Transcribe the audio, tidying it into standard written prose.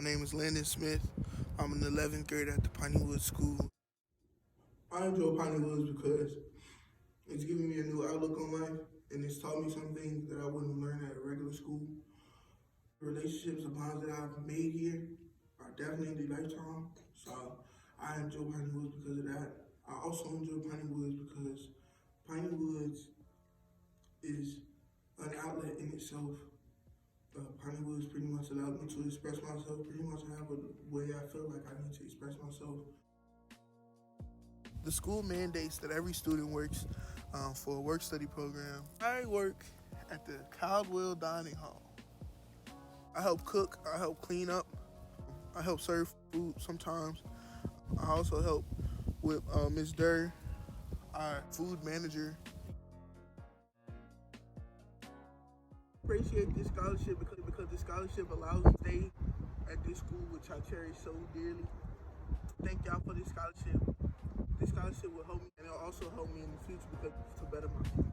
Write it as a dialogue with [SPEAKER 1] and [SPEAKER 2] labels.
[SPEAKER 1] My name is Landyn Smith. I'm in the 11th grade at the Piney Woods School. I enjoy Piney Woods because it's given me a new outlook on life, and it's taught me some things that I wouldn't learn at a regular school. The relationships and bonds that I've made here are definitely lifetime, so I enjoy Piney Woods because of that. I also enjoy Piney Woods because Piney Woods is an outlet in itself. Piney Woods pretty much allowed me to express myself, pretty much have a way I feel like I need to express myself. The school mandates that every student works for a work-study program. I work at the Caldwell Dining Hall. I help cook, I help clean up, I help serve food sometimes. I also help with Ms. Durr, our food manager. I appreciate this scholarship because this scholarship allows me to stay at this school, which I cherish so dearly. Thank y'all for this scholarship. This scholarship will help me, and it'll also help me in the future because to better my future.